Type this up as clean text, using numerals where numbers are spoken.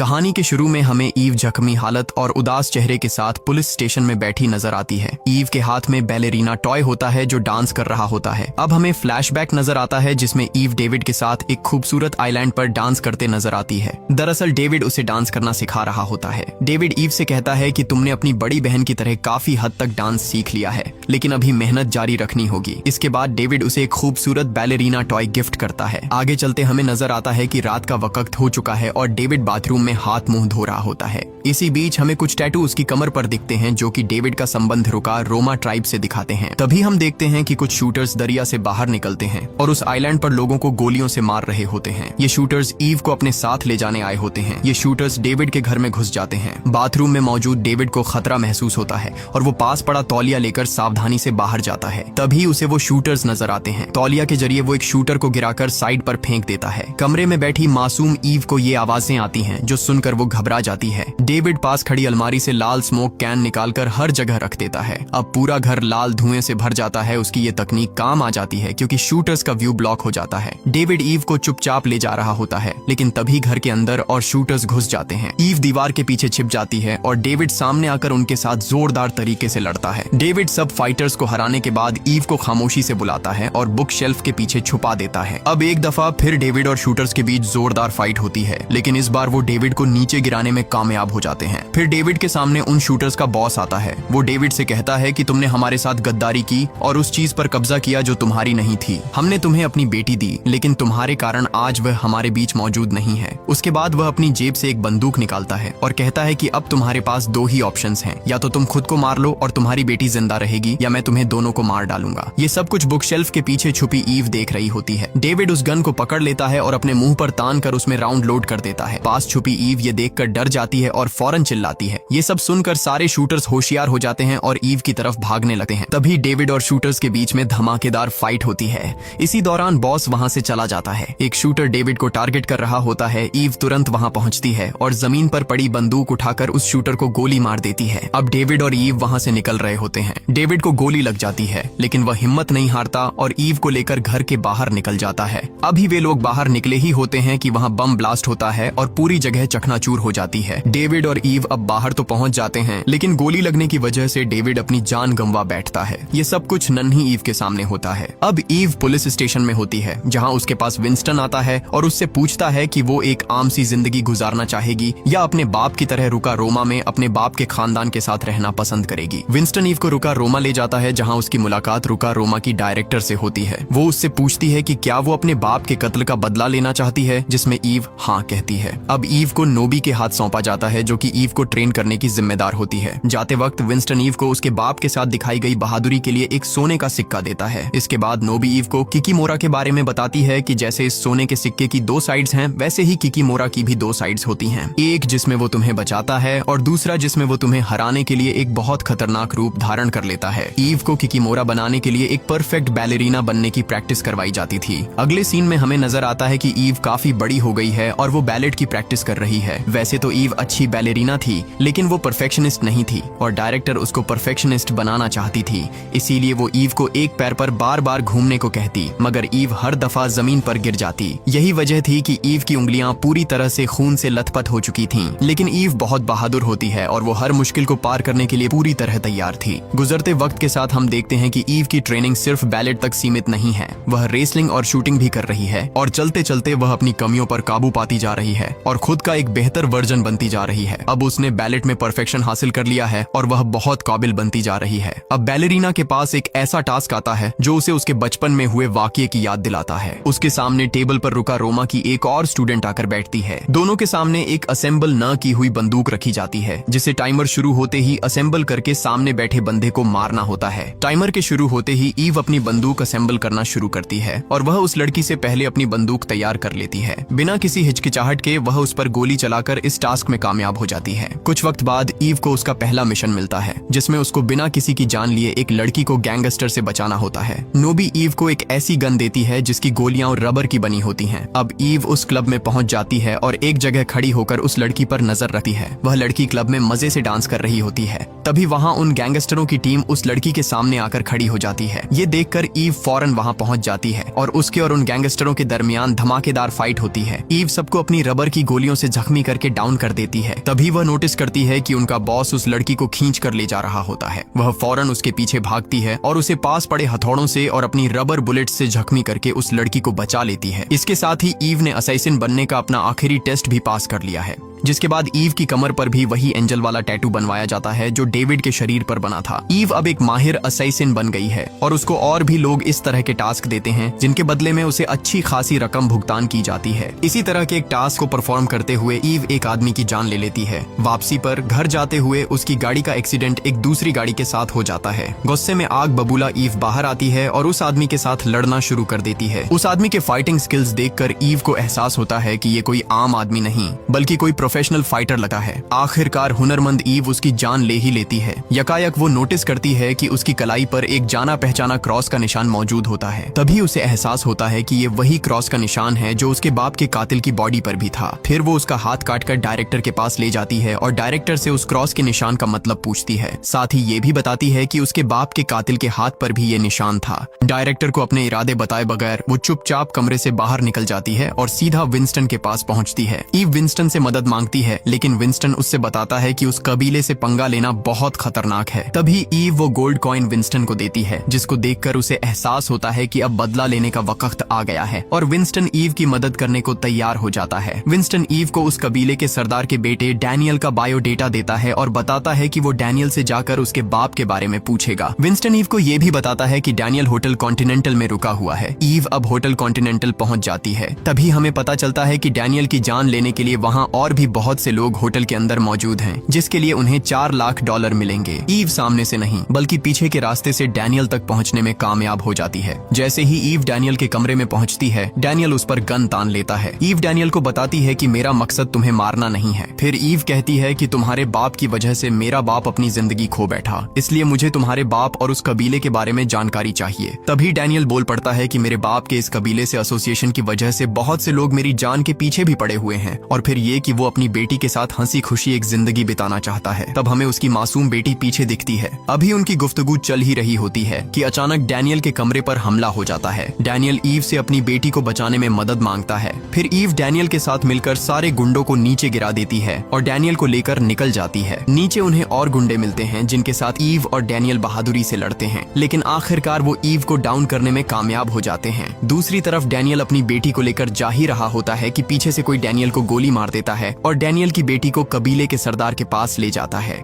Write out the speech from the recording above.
कहानी के शुरू में हमें ईव जख्मी हालत और उदास चेहरे के साथ पुलिस स्टेशन में बैठी नजर आती है। ईव के हाथ में बैलेरीना टॉय होता है जो डांस कर रहा होता है। अब हमें फ्लैशबैक नजर आता है जिसमें ईव डेविड के साथ एक खूबसूरत आइलैंड पर डांस करते नजर आती है। दरअसल डेविड उसे डांस करना सिखा रहा होता है। डेविड ईव से कहता है कि तुमने अपनी बड़ी बहन की तरह काफी हद तक डांस सीख लिया है, लेकिन अभी मेहनत जारी रखनी होगी। इसके बाद डेविड उसे एक खूबसूरत बैलेरीना टॉय गिफ्ट करता है। आगे चलते हमें नजर आता है कि रात का वक्त हो चुका है और डेविड बाथरूम में हाथ मुंह धो रहा होता है। इसी बीच हमें कुछ टैटू उसकी कमर पर दिखते हैं जो कि डेविड का संबंध रुका रोमा ट्राइब से दिखाते हैं। तभी हम देखते हैं कि कुछ शूटर्स दरिया से बाहर निकलते हैं और उस आइलैंड पर लोगों को गोलियों से मार रहे होते हैं। ये शूटर्स ईव को अपने साथ ले जाने आए होते हैं। ये शूटर्स डेविड के घर में घुस जाते हैं। बाथरूम में मौजूद डेविड को खतरा महसूस होता है और वो पास पड़ा तौलिया लेकर सावधानी से बाहर जाता है। तभी उसे वो शूटर्स नजर आते हैं। तौलिया के जरिए वो एक शूटर को गिराकर साइड पर फेंक देता है। कमरे में बैठी मासूम ईव को ये आवाजें आती हैं जो सुनकर वो घबरा जाती है। डेविड पास खड़ी अलमारी से लाल स्मोक कैन निकालकर हर जगह रख देता है। अब पूरा घर लाल धुएं से भर जाता है। उसकी ये तकनीक काम आ जाती है क्योंकि शूटर्स का व्यू ब्लॉक हो जाता है। डेविड ईव को चुपचाप ले जा रहा होता है, लेकिन तभी घर के अंदर और शूटर्स घुस जाते हैं। ईव दीवार के पीछे छिप जाती है और डेविड सामने आकर उनके साथ जोरदार तरीके से लड़ता है। डेविड सब फाइटर्स को हराने के बाद ईव को खामोशी से बुलाता है और बुक शेल्फ के पीछे छुपा देता है। अब एक दफा फिर डेविड और शूटर्स के बीच जोरदार फाइट होती है, लेकिन इस बार वो डेविड को नीचे गिराने में कामयाब हो जाते हैं। फिर डेविड के सामने उन शूटर्स का बॉस आता है। वो डेविड से कहता है कि तुमने हमारे साथ गद्दारी की और उस चीज पर कब्जा किया जो तुम्हारी नहीं थी। हमने तुम्हें अपनी बेटी दी, लेकिन तुम्हारे कारण आज वह हमारे बीच मौजूद नहीं है। उसके बाद वह अपनी जेब से एक बंदूक निकालता है और कहता है कि अब तुम्हारे पास दो ही ऑप्शंस हैं, या तो तुम खुद को मार लो और तुम्हारी बेटी जिंदा रहेगी, या मैं तुम्हें दोनों को मार डालूंगा। ये सब कुछ बुक शेल्फ के पीछे छुपी ईव देख रही होती है। डेविड उस गन को पकड़ लेता है और अपने मुंह पर तान कर उसमें राउंड लोड कर देता है। पास छुपी ईव ये देखकर डर जाती है और फौरन चिल्लाती है। ये सब सुनकर सारे शूटर्स होशियार हो जाते हैं और ईव की तरफ भागने लगते हैं। तभी डेविड और शूटर्स के बीच में धमाकेदार फाइट होती है। इसी दौरान बॉस वहां से चला जाता है। एक शूटर डेविड को टारगेट कर रहा होता है। ईव तुरंत वहां पहुंचती है और जमीन पर पड़ी बंदूक उठाकर उस शूटर को गोली मार देती है। अब डेविड और ईव वहां से निकल रहे होते हैं। डेविड को गोली लग जाती है, लेकिन वह हिम्मत नहीं हारता और ईव को लेकर घर के बाहर निकल जाता है। अभी वे लोग बाहर निकले ही होते हैं कि वहां बम ब्लास्ट होता है और पूरी जगह चकनाचूर हो जाती है। डेविड और ईव अब बाहर तो पहुंच जाते हैं, लेकिन गोली लगने की वजह से डेविड अपनी जान गंवा बैठता है। ये सब कुछ नन्ही ईव के सामने होता है। अब ईव पुलिस स्टेशन में होती है, जहां उसके पास विंस्टन आता है और उससे पूछता है कि वो एक आम सी जिंदगी गुजारना चाहेगी या अपने बाप की तरह रुका रोमा में अपने बाप के खानदान के साथ रहना पसंद करेगी। विंस्टन ईव को रुका रोमा ले जाता है, जहां उसकी मुलाकात रुका रोमा की डायरेक्टर से होती है। वो उससे पूछती है कि क्या वो अपने बाप के कत्ल का बदला लेना चाहती है, जिसमें ईव हाँ कहती है। अब ईव को नोबी के हाथ सौंपा जाता है, जो कि ईव को ट्रेन करने की जिम्मेदार होती है। जाते वक्त विंस्टन ईव को उसके बाप के साथ दिखाई गई बहादुरी के लिए एक सोने का सिक्का देता है। इसके बाद नोबी ईव को किकीमोरा के बारे में बताती है कि जैसे इस सोने के सिक्के की दो साइड्स हैं, वैसे ही किकीमोरा की भी दो साइड्स होती हैं। एक जिसमें वो तुम्हें बचाता है और दूसरा जिसमें वो तुम्हें हराने के लिए एक बहुत खतरनाक रूप धारण कर लेता है। ईव को किकीमोरा बनाने के लिए एक परफेक्ट बैलेरीना बनने की प्रैक्टिस करवाई जाती थी। अगले सीन में हमें नजर आता है कि ईव काफी बड़ी हो गई है और वो बैलेट की प्रैक्टिस कर रही है। वैसे तो ईव अच्छी बैलेरीना थी, लेकिन वो परफेक्शनिस्ट नहीं थी और डायरेक्टर उसको परफेक्शनिस्ट बनाना चाहती थी। इसीलिए वो ईव को एक पैर पर बार बार घूमने को कहती, मगर ईव हर दफा जमीन पर गिर जाती। यही वजह थी कि ईव की उंगलियां पूरी तरह से खून से लथपथ हो चुकी थीं। लेकिन ईव बहुत बहादुर होती है और वो हर मुश्किल को पार करने के लिए पूरी तरह तैयार थी। गुजरते वक्त के साथ हम देखते हैं कि ईव की ट्रेनिंग सिर्फ बैलेट तक सीमित नहीं है, वह रेसलिंग और शूटिंग भी कर रही है और चलते चलते वह अपनी कमियों पर काबू पाती जा रही है और खुद का एक बेहतर वर्जन बनती जा रही है। अब उसने बैलेट में परफेक्शन हासिल कर लिया है और वह बहुत काबिल बनती जा रही है। अब बैलेरीना के पास एक ऐसा टास्क आता है जो उसे उसके बचपन में हुए वाकये की याद दिलाता है। उसके सामने टेबल पर रुका रोमा की एक और स्टूडेंट आकर बैठती है। दोनों के सामने एक असेंबल न की हुई बंदूक रखी जाती है, जिसे टाइमर शुरू होते ही असेंबल करके सामने बैठे बंदे को मारना होता है। टाइमर के शुरू होते ही ईव अपनी बंदूक असेंबल करना शुरू करती है और वह उस लड़की से पहले अपनी बंदूक तैयार कर लेती है। बिना किसी हिचकिचाहट के वह उस पर गोली चलाकर इस टास्क में कामयाब हो जाती है। कुछ वक्त बाद ईव को उसका पहला मिशन मिलता है, जिसमें उसको बिना किसी की जान लिए एक लड़की को गैंगस्टर से बचाना होता है। नोबी ईव को एक ऐसी गन देती है जिसकी गोलियां रबर की बनी होती हैं। अब ईव उस क्लब में पहुंच जाती है और एक जगह खड़ी होकर उस लड़की पर नजर रखती है। वह लड़की क्लब में मजे से डांस कर रही होती है। तभी वहां उन गैंगस्टरों की टीम उस लड़की के सामने आकर खड़ी हो जाती है। ये देखकर ईव फौरन वहां पहुंच जाती है और उसके और उन गैंगस्टरों के दरमियान धमाकेदार फाइट होती है। ईव सबको अपनी रबर की गोलियों उसे जख्मी करके डाउन कर देती है। तभी वह नोटिस करती है कि उनका बॉस उस लड़की को खींच कर ले जा रहा होता है। वह फौरन उसके पीछे भागती है और उसे पास पड़े हथौड़ों से और अपनी रबर बुलेट से जख्मी करके उस लड़की को बचा लेती है। इसके साथ ही ईव ने असैसिन बनने का अपना आखिरी टेस्ट भी पास कर लिया है, जिसके बाद ईव की कमर पर भी वही एंजल वाला टैटू बनवाया जाता है जो डेविड के शरीर पर बना था। ईव अब एक माहिर असैसिन बन गई है और उसको और भी लोग इस तरह के टास्क देते हैं जिनके बदले में उसे अच्छी खासी रकम भुगतान की जाती है। इसी तरह के एक टास्क को परफॉर्म करते हुए ईव एक आदमी की जान ले लेती है। वापसी पर घर जाते हुए उसकी गाड़ी का एक्सीडेंट एक दूसरी गाड़ी के साथ हो जाता है। गुस्से में आग बबूला ईव बाहर आती है और उस आदमी के साथ लड़ना शुरू कर देती है। उस आदमी के फाइटिंग स्किल्स देखकर ईव को एहसास होता है कि ये कोई आम आदमी नहीं बल्कि कोई प्रोफेशनल फाइटर लगता है। आखिरकार हुनरमंद ईव उसकी जान ले ही लेती है। यकायक वो नोटिस करती है कि उसकी कलाई पर एक जाना पहचाना क्रॉस का निशान मौजूद होता है। तभी उसे एहसास होता है कि ये वही क्रॉस का निशान है जो उसके बाप के कातिल की बॉडी पर भी था। फिर वो उसका हाथ काटकर डायरेक्टर के पास ले जाती है और डायरेक्टर से उस क्रॉस के निशान का मतलब पूछती है। साथ ही ये भी बताती है कि उसके बाप के कातिल के हाथ पर भी ये निशान था। डायरेक्टर को अपने इरादे बताए बगैर वो चुपचाप कमरे से बाहर निकल जाती है और सीधा विंस्टन के पास पहुंचती है। ईव विंस्टन से मदद मांगती है, लेकिन विंस्टन उससे बताता है कि उस कबीले से पंगा लेना बहुत खतरनाक है। तभी ईव वो गोल्ड कॉइन विंस्टन को देती है, जिसको देखकर उसे एहसास होता है कि अब बदला लेने का वक्त आ गया है और विंस्टन ईव की मदद करने को तैयार हो जाता है। विंस्टन ईव को उस कबीले के सरदार के बेटे डैनियल का बायोडेटा देता है और बताता है कि वो डैनियल से जाकर उसके बाप के बारे में पूछेगा। विंस्टन ईव को ये भी बताता है कि डैनियल होटल कॉन्टिनेंटल में रुका हुआ है। ईव अब होटल कॉन्टिनेंटल पहुंच जाती है। तभी हमें पता चलता है कि डैनियल की जान लेने के लिए वहाँ और भी बहुत से लोग होटल के अंदर मौजूद हैं, जिसके लिए उन्हें $4 लाख मिलेंगे। ईव सामने से नहीं बल्कि पीछे के रास्ते से डैनियल तक पहुंचने में कामयाब हो जाती है। जैसे ही ईव डैनियल के कमरे में पहुंचती है, डैनियल उस पर गन तान लेता है। ईव डैनियल को बताती है कि मेरा मकसद तुम्हें मारना नहीं है। फिर ईव कहती है कि तुम्हारे बाप की वजह से मेरा बाप अपनी जिंदगी खो बैठा, इसलिए मुझे तुम्हारे बाप और उस कबीले के बारे में जानकारी चाहिए। तभी डैनियल बोल पड़ता है कि मेरे बाप के इस कबीले से एसोसिएशन की वजह से बहुत से लोग मेरी जान के पीछे भी पड़े हुए हैं, और फिर ये कि वो अपनी बेटी के साथ हंसी खुशी एक जिंदगी बिताना चाहता है। तब हमें उसकी मासूम बेटी पीछे दिखती है। अभी उनकी गुफ्तगू चल ही रही होती है कि अचानक डैनियल के कमरे पर हमला हो जाता है। डैनियल ईव से अपनी बेटी को बचाने में मदद मांगता है। फिर ईव डैनियल के साथ मिलकर सारे गुंडों को नीचे गिरा देती है और डैनियल को लेकर निकल जाती है। नीचे उन्हें और गुंडे मिलते हैं जिनके साथ ईव और डैनियल बहादुरी से लड़ते हैं, लेकिन आखिरकार वो ईव को डाउन करने में कामयाब हो जाते हैं। दूसरी तरफ डैनियल अपनी बेटी को लेकर जा ही रहा होता है कि पीछे से कोई डैनियल को गोली मार देता है और डैनियल की बेटी को कबीले के सरदार के पास ले जाता है।